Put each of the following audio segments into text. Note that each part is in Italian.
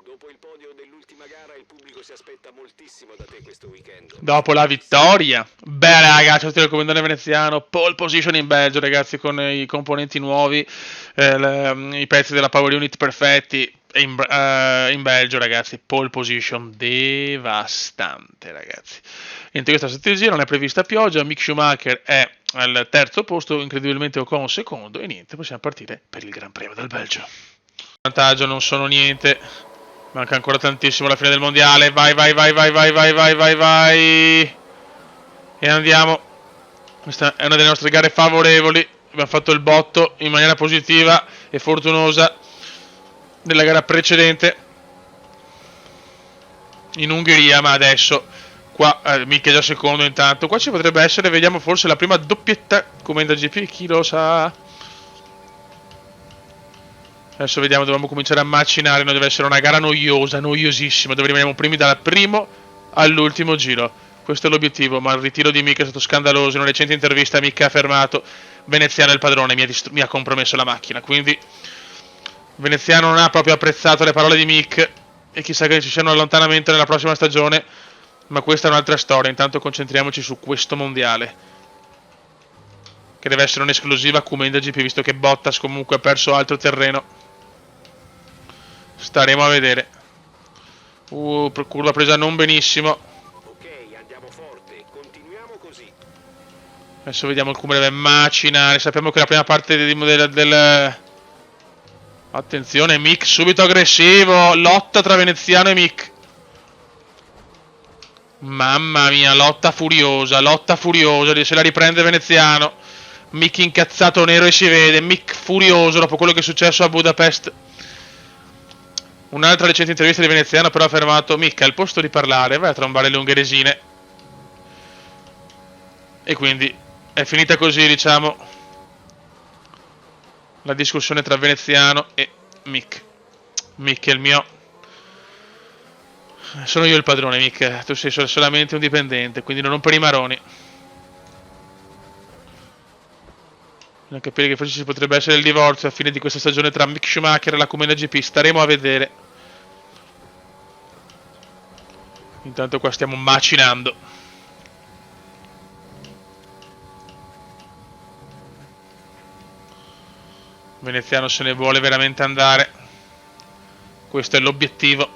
Dopo il podio dell'ultima gara il pubblico si aspetta moltissimo da te questo weekend. Dopo la vittoria. Beh, ragazzi, il comandante veneziano, pole position in Belgio, ragazzi, con i componenti nuovi, i pezzi della Power Unit perfetti. In Belgio, ragazzi, pole position devastante, ragazzi. Niente, questa strategia non è prevista pioggia. Mick Schumacher è al terzo posto, incredibilmente Ocon secondo. E niente, possiamo partire per il Gran Premio del Belgio. Vantaggio non sono niente. Manca ancora tantissimo alla fine del mondiale. Vai, vai, vai, vai, vai, vai, vai, vai, vai. E andiamo. Questa è una delle nostre gare favorevoli. Abbiamo fatto il botto in maniera positiva e fortunosa nella gara precedente in Ungheria, ma adesso qua Mick è già secondo intanto. Qua ci potrebbe essere, vediamo, forse la prima doppietta come da GP, chi lo sa. Adesso vediamo, dobbiamo cominciare a macinare, non deve essere una gara noiosa, noiosissima, dove rimaniamo primi dal primo all'ultimo giro. Questo è l'obiettivo, ma il ritiro di Mick è stato scandaloso. In una recente intervista Mick ha affermato: Veneziano è il padrone, mi ha compromesso la macchina. Quindi Veneziano non ha proprio apprezzato le parole di Mick e chissà che ci sia un allontanamento nella prossima stagione, ma questa è un'altra storia. Intanto concentriamoci su questo mondiale, che deve essere un'esclusiva Kumenda GP, visto che Bottas comunque ha perso altro terreno. Staremo a vedere. Curva presa non benissimo. Ok, andiamo forte, continuiamo così. Adesso vediamo come deve macinare. Sappiamo che la prima parte del... Attenzione, Mick subito aggressivo. Lotta tra Veneziano e Mick. Mamma mia, lotta furiosa. Se la riprende Veneziano. Mick incazzato nero e si vede. Mick furioso dopo quello che è successo a Budapest. Un'altra recente intervista di Veneziano però ha affermato: Mick, al posto di parlare vai a trombare le ungheresine. E quindi è finita così, diciamo, la discussione tra Veneziano e Mick. Mick è il mio... Sono io il padrone, Mick. Tu sei solamente un dipendente, quindi non rompere i maroni. Bisogna capire che forse ci potrebbe essere il divorzio a fine di questa stagione tra Mick Schumacher e la Kumena GP. Staremo a vedere. Intanto qua stiamo macinando. Veneziano se ne vuole veramente andare. Questo è l'obiettivo.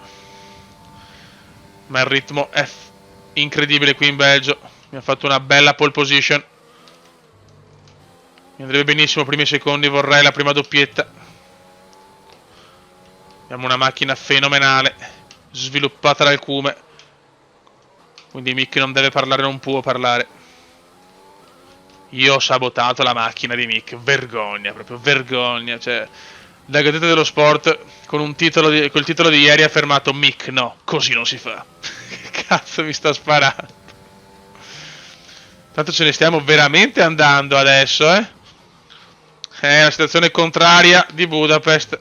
Ma il ritmo è incredibile qui in Belgio. Mi ha fatto una bella pole position. Mi andrebbe benissimo primi secondi, vorrei la prima doppietta. Abbiamo una macchina fenomenale, sviluppata dal Cume. Quindi Mick non deve parlare, non può parlare. Io ho sabotato la macchina di Mick, vergogna, proprio vergogna. Cioè, la Gazzetta dello Sport con col titolo di ieri ha affermato: Mick, no, così non si fa. Che cazzo mi sta sparando? Tanto ce ne stiamo veramente andando adesso, eh? È la situazione contraria di Budapest.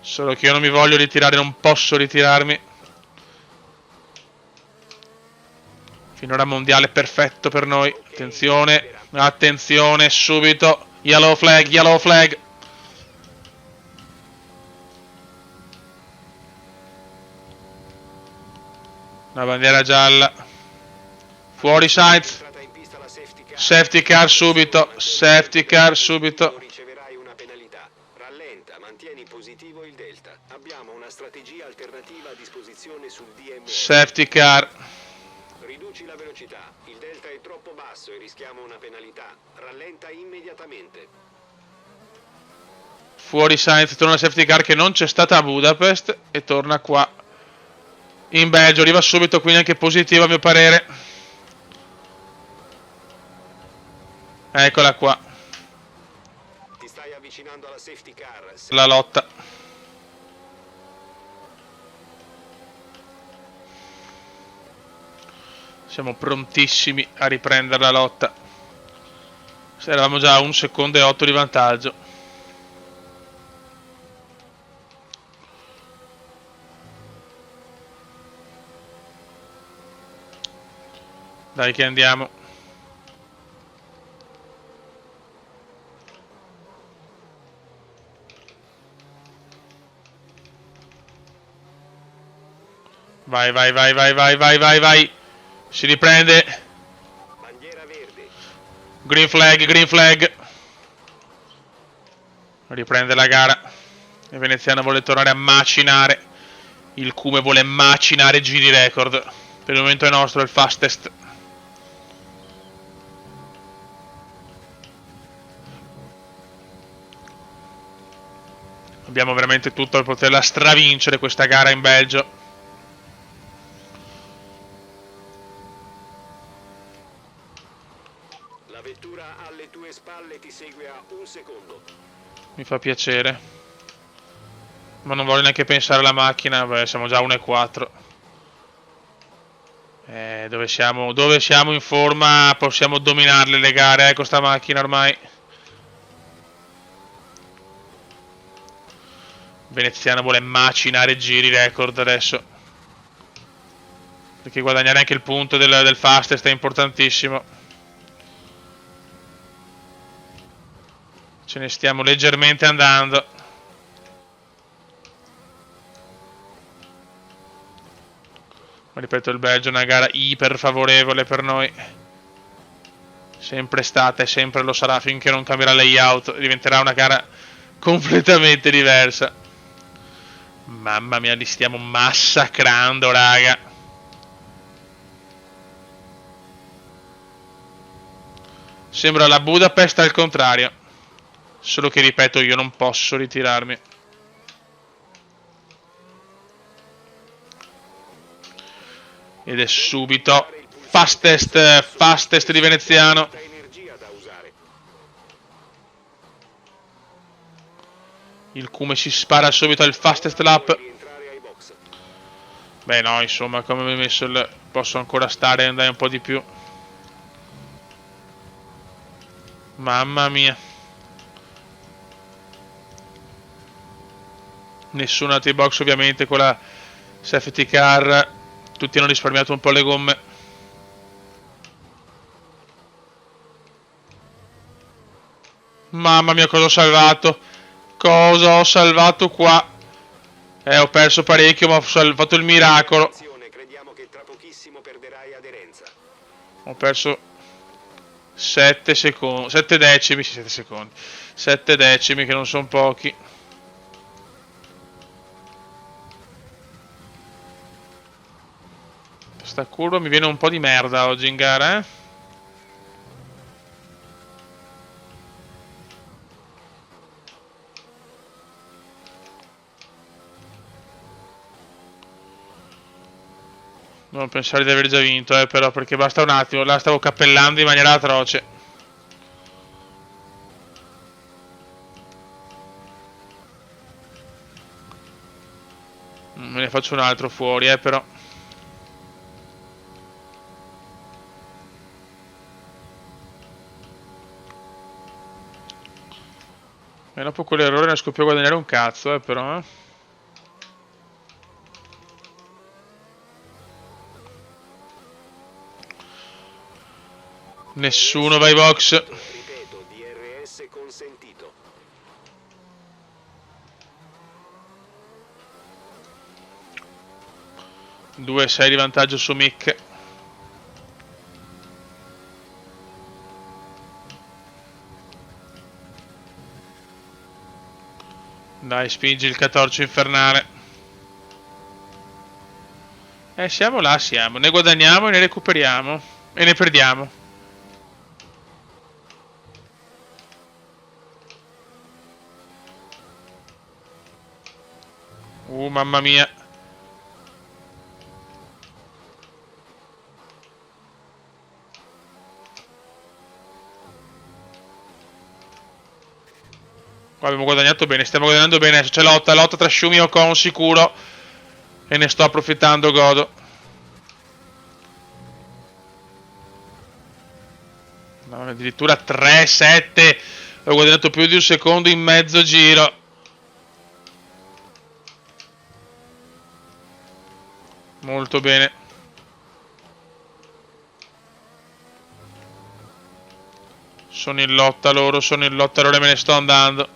Solo che io non mi voglio ritirare, non posso ritirarmi. Finora mondiale perfetto per noi. Attenzione, attenzione, subito. Yellow flag, yellow flag. Una bandiera gialla. Fuori Sainz. Safety car subito, safety car subito. Riceverai una penalità. Rallenta, mantieni positivo il delta. Abbiamo una strategia alternativa a disposizione sul DMR. Safety car. Riduci la velocità. Il delta è troppo basso e rischiamo una penalità. Rallenta immediatamente. Fuori Sainz, torna la safety car che non c'è stata a Budapest e torna qua in Belgio. Arriva subito, quindi anche positiva a mio parere. Eccola qua. Ti stai avvicinando alla safety car. La lotta. Siamo prontissimi a riprendere la lotta. Eravamo già a 1 secondo e 8 di vantaggio. Dai che andiamo. Vai, vai, vai, vai, vai, vai, vai, vai. Si riprende. Bandiera verde. Green flag, green flag. Riprende la gara. Il veneziano vuole tornare a macinare. Il Cume vuole macinare giri record. Per il momento è nostro, è il fastest. Abbiamo veramente tutto per poterla stravincere questa gara in Belgio. La vettura alle tue spalle ti segue a 1 secondo. Mi fa piacere. Ma non voglio neanche pensare alla macchina. Beh, siamo già 1,4. Dove siamo in forma possiamo dominarle le gare con sta macchina ormai. Veneziano vuole macinare giri record adesso. Perché guadagnare anche il punto del fastest è importantissimo. Ce ne stiamo leggermente andando. Ma ripeto, il Belgio è una gara iper favorevole per noi. Sempre stata e sempre lo sarà finché non cambierà layout. Diventerà una gara completamente diversa. Mamma mia, li stiamo massacrando, raga. Sembra la Budapest al contrario. Solo che, ripeto, io non posso ritirarmi. Ed è subito fastest di veneziano. Il Cume si spara subito al fastest lap. Beh no, insomma, come mi ho messo il... posso ancora stare e andare un po' di più. Mamma mia. Nessuno altro box ovviamente con la safety car. Tutti hanno risparmiato un po' le gomme. Mamma mia, cosa ho salvato. Cosa ho salvato qua. Ho perso parecchio, ma ho fatto il miracolo. Crediamo che tra pochissimo perderai aderenza. Ho perso 7 secondi. 7 decimi, sì, 7 secondi. 7 decimi che non sono pochi. Sta curva mi viene un po' di merda oggi in gara, eh. Non pensare di aver già vinto, però, perché basta un attimo, là stavo cappellando in maniera atroce. Me ne faccio un altro fuori, però. E dopo quell'errore ne riesco più a guadagnare un cazzo, però, Nessuno va ai box. Ripeto, DRS consentito. 2-6 di vantaggio su Mick. Dai, spingi il catorcio infernale. Siamo là, siamo. Ne guadagniamo e ne recuperiamo. E ne perdiamo. Mamma mia. Qua abbiamo guadagnato bene, stiamo guadagnando bene. C'è lotta tra Schumi e Ocon sicuro. E ne sto approfittando, godo. No, addirittura 3-7. Ho guadagnato più di un secondo in mezzo giro. Molto bene. Sono in lotta loro e me ne sto andando.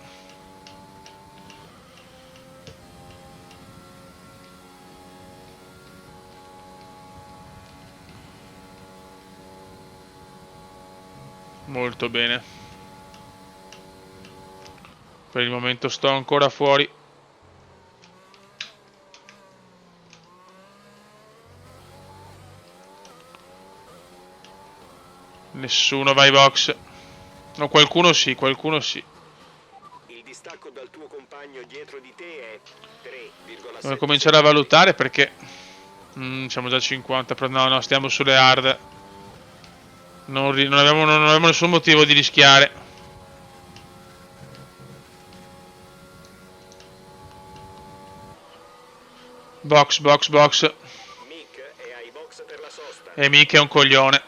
Molto bene. Per il momento sto ancora fuori. Nessuno va ai box. No, qualcuno sì, qualcuno sì. Il distacco dal tuo compagno dietro di te è 3,7 Devo cominciare a valutare perché siamo già a 50, però no, stiamo sulle hard. Non abbiamo nessun motivo di rischiare. Box, box, box. Mick è ai box per la sosta. E Mick è un coglione.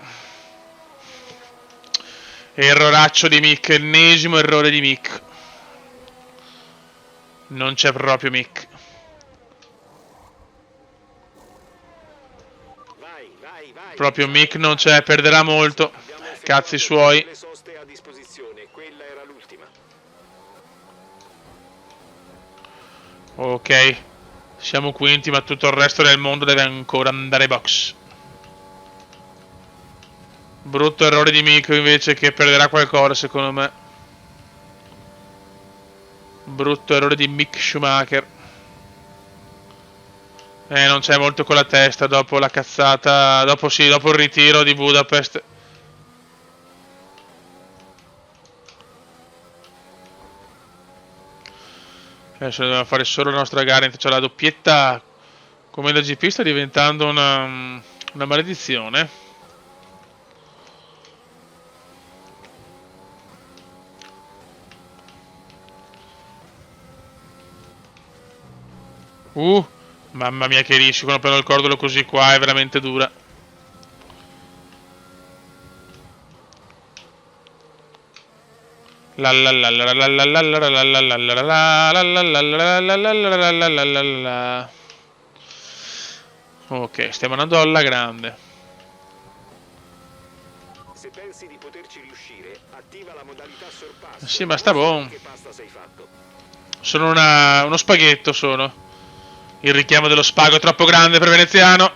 Erroraccio di Mick, ennesimo errore di Mick. Non c'è proprio Mick. Vai. Proprio Mick non c'è, perderà molto. Abbiamo effettuato Cazzi suoi. tutte le soste a disposizione, quella era l'ultima. Ok. Siamo quinti, ma tutto il resto del mondo deve ancora andare box. Brutto errore di Mick invece, che perderà qualcosa secondo me. Brutto errore di Mick Schumacher. Non c'è molto con la testa dopo la cazzata. Dopo il ritiro di Budapest. Adesso dobbiamo fare solo la nostra gara. Cioè la doppietta come da GP sta diventando una maledizione. Mamma mia che rischio, quando prendo il cordolo così qua è veramente dura. Ok, stiamo andando alla grande. Se pensi di poterci riuscire, attiva la modalità sorpasso. Sì, ma sta buono. Che pasta sei fatto? Sono uno spaghetto, sono. Il richiamo dello spago è troppo grande per Veneziano.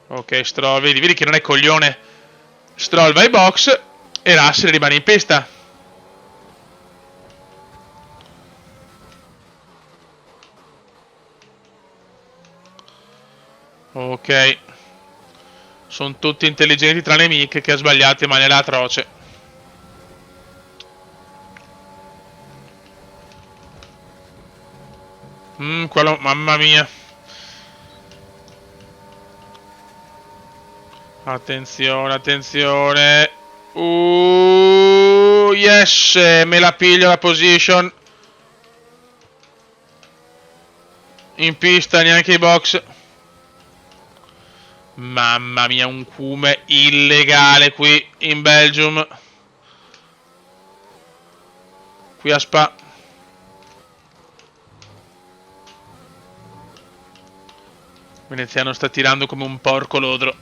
Ok, Stroll, vedi che non è coglione. Stroll va ai box e Russell rimane in pista. Ok. Sono tutti intelligenti tranne Mick che ha sbagliato in maniera atroce. Quello, mamma mia. Attenzione, attenzione. Yes, me la piglio la position. In pista, neanche i box. Mamma mia, un cume illegale qui in Belgium. Qui a Spa. Veneziano sta tirando come un porco lodro.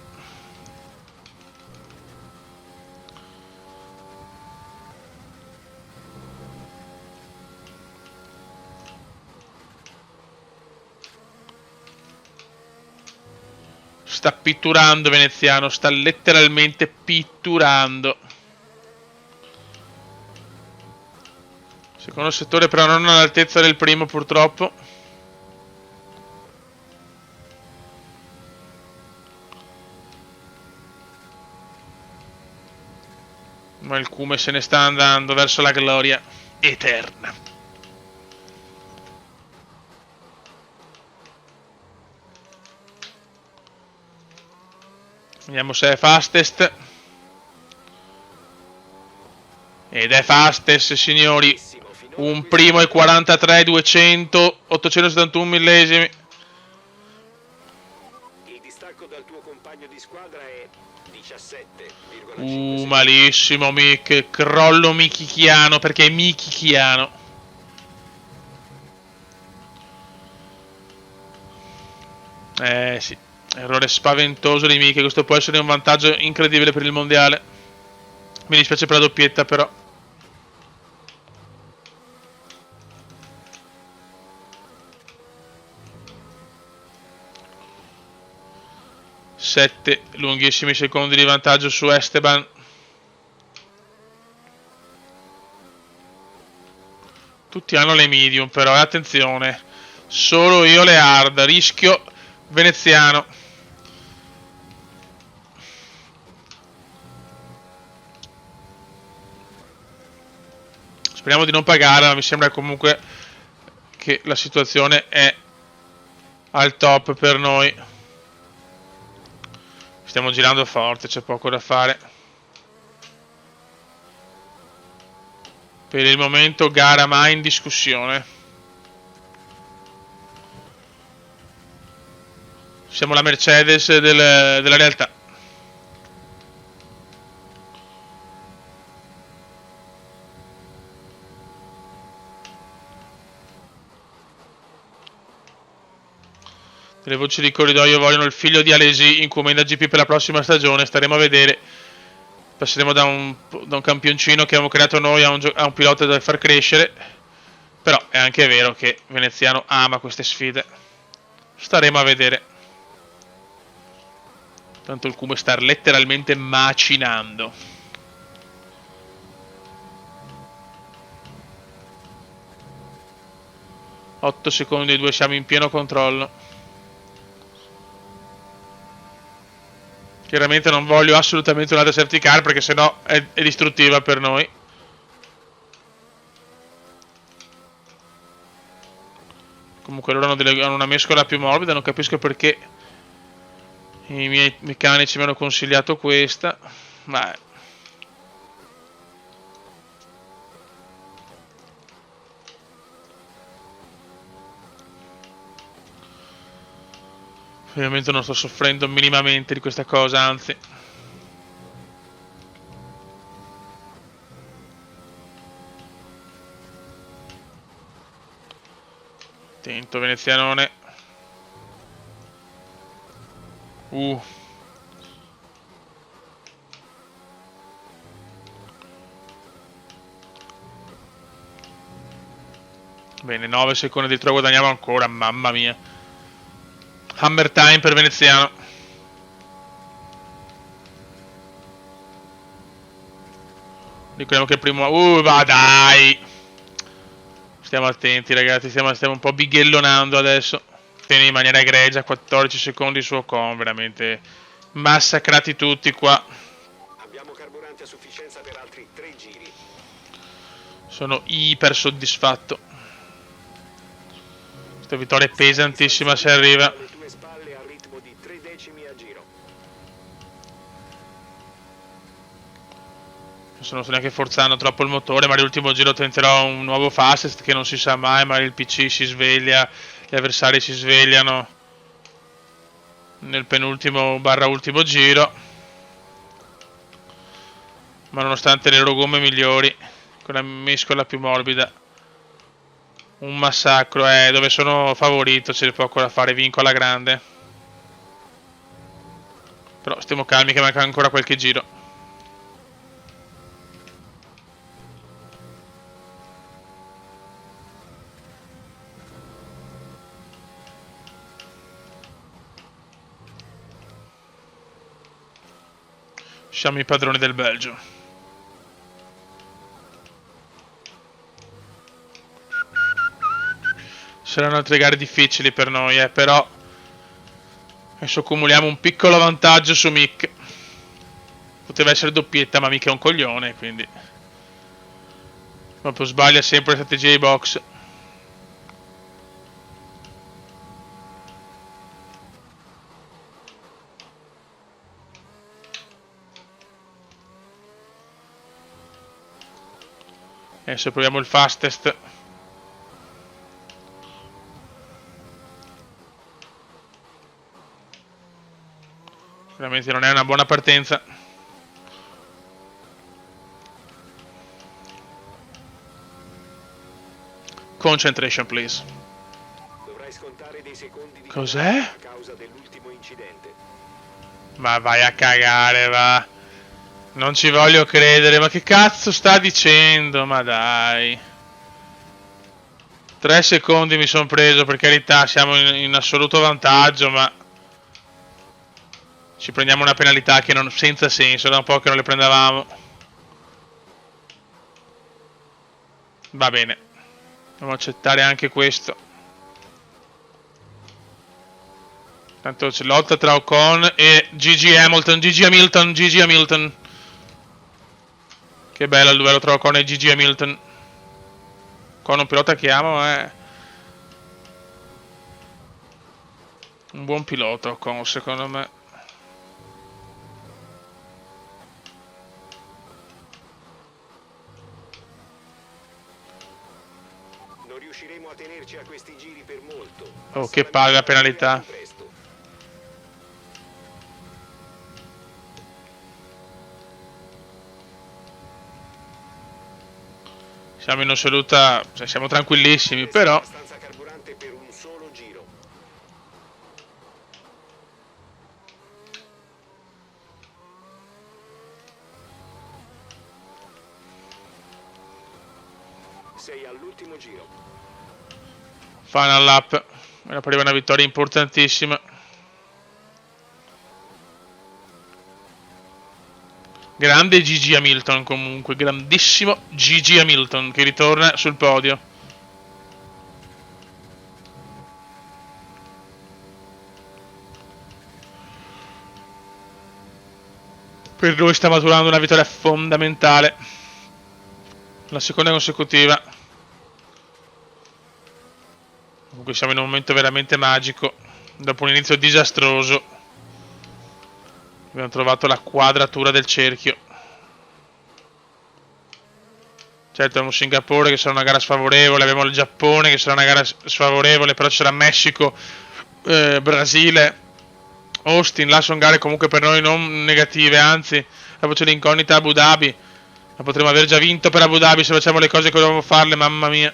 Sta pitturando Veneziano, sta letteralmente pitturando. Secondo settore però non all'altezza del primo purtroppo. Ma il Cume se ne sta andando verso la gloria eterna. Vediamo se è fastest. Ed è fastest, signori. Un primo e 43, 200, 871 millesimi. Il distacco dal tuo compagno di squadra è 17,5. Malissimo Mick. Crollo michichiano perché è michichiano. Sì. Errore spaventoso di Mick. Questo può essere un vantaggio incredibile per il mondiale. Mi dispiace per la doppietta però. 7 lunghissimi secondi di vantaggio su Esteban. Tutti hanno le medium però, attenzione, solo io le hard, rischio veneziano. Speriamo di non pagare, ma mi sembra comunque che la situazione è al top per noi. Stiamo girando forte, c'è poco da fare. Per il momento gara mai in discussione. Siamo la Mercedes della realtà. Le voci di corridoio vogliono il figlio di Alesi in Commenda GP per la prossima stagione. Staremo a vedere. Passeremo da un campioncino che abbiamo creato noi a un pilota da far crescere. Però è anche vero che Veneziano ama queste sfide. Staremo a vedere. Tanto il Cume sta letteralmente macinando. Otto secondi e 2, siamo in pieno controllo. Chiaramente non voglio assolutamente un'altra safety car perché sennò è distruttiva per noi. Comunque loro hanno una mescola più morbida, non capisco perché i miei meccanici mi hanno consigliato questa. Ma ovviamente non sto soffrendo minimamente di questa cosa, anzi. Attento venezianone. Bene, 9 secondi dietro guadagniamo ancora, mamma mia. Hammer time per veneziano. Ricordiamo che il primo... va dai! Stiamo attenti ragazzi, stiamo un po' bighellonando adesso. Tiene in maniera egregia, 14 secondi su Ocon, veramente massacrati tutti qua. Abbiamo carburante a sufficienza per altri 3 giri. Sono iper soddisfatto. Questa vittoria è pesantissima se arriva. Alle tue spalle a ritmo di 3 decimi a giro. Non sto neanche forzando troppo il motore, ma l'ultimo giro tenterò un nuovo fastest che non si sa mai, ma il PC si sveglia, gli avversari si svegliano nel penultimo / ultimo giro. Ma nonostante le loro gomme migliori, con la mescola più morbida, un massacro, dove sono favorito c'è poco da fare, vinco alla grande. Però stiamo calmi che manca ancora qualche giro. Siamo i padroni del Belgio. Saranno altre gare difficili per noi, però adesso accumuliamo un piccolo vantaggio su Mick. Poteva essere doppietta, ma Mick è un coglione, quindi proprio sbaglia sempre la strategia di box. Adesso proviamo il fastest. Veramente non è una buona partenza. Concentration, please. Dovrai scontare dei secondi di Cos'è? a causa dell'ultimo incidente. Ma vai a cagare, va. Non ci voglio credere, ma che cazzo sta dicendo? Ma dai. 3 secondi mi sono preso, per carità, siamo in assoluto vantaggio, ma Ci prendiamo una penalità che non senza senso, da un po' che non le prendevamo. Va bene. Dobbiamo accettare anche questo. Tanto c'è lotta tra Ocon e Gigi Hamilton. Gigi Hamilton, Gigi Hamilton. Che bello il duello tra Ocon e Gigi Hamilton. Ocon un pilota che amo, ma un buon pilota Ocon, secondo me. Non riusciremo a tenerci a questi giri per molto. Oh, che paga la penalità. Siamo in assoluta, cioè siamo tranquillissimi, però Abbastanza carburante per un solo giro. Sei all'ultimo giro. final lap. Era per arrivare una vittoria importantissima. Grande Gigi Hamilton comunque, grandissimo Gigi Hamilton che ritorna sul podio. Per lui sta maturando una vittoria fondamentale. La seconda consecutiva. Comunque siamo in un momento veramente magico. Dopo un inizio disastroso. Abbiamo trovato la quadratura del cerchio. Certo abbiamo Singapore che sarà una gara sfavorevole, abbiamo il Giappone che sarà una gara sfavorevole, però c'era Messico, Brasile, Austin, là sono gare comunque per noi non negative, anzi, dopo c'è l'incognita Abu Dhabi, ma potremmo aver già vinto per Abu Dhabi se facciamo le cose che dovevamo farle, mamma mia.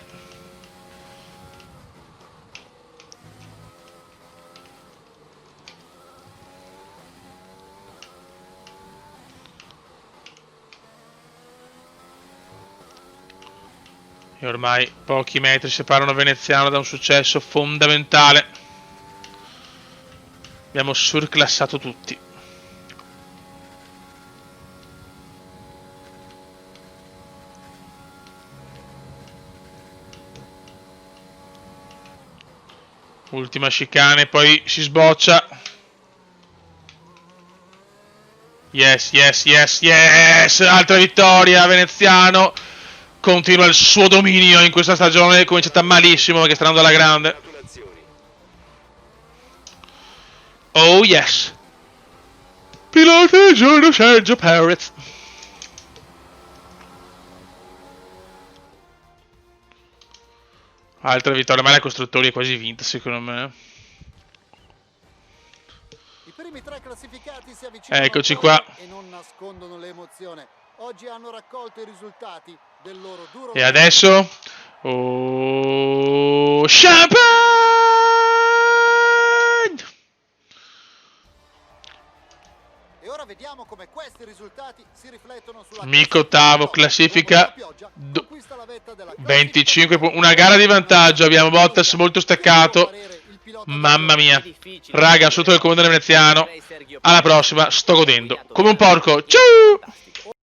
E ormai pochi metri separano Veneziano da un successo fondamentale. Abbiamo surclassato tutti. Ultima chicane, poi si sboccia. Yes, yes, yes, yes! Altra vittoria, Veneziano. Continua il suo dominio in questa stagione, è cominciata malissimo perché sta andando alla grande. Oh yes! Pilota del giorno Sergio Perez. Altra vittoria, ma la costruttori è quasi vinta secondo me. I primi tre classificati si avvicinano Eccoci qua. e non nascondono l'emozione. Oggi hanno raccolto i risultati del loro duro E adesso? Oh, champagne! E ora vediamo come questi risultati si riflettono sulla Mico ottavo, classifica conquista la vetta della 25 punti. Una gara di vantaggio, abbiamo Bottas molto staccato. Mamma mia. Raga, sotto il comando veneziano. Alla prossima, sto godendo. Come un porco. Ciao!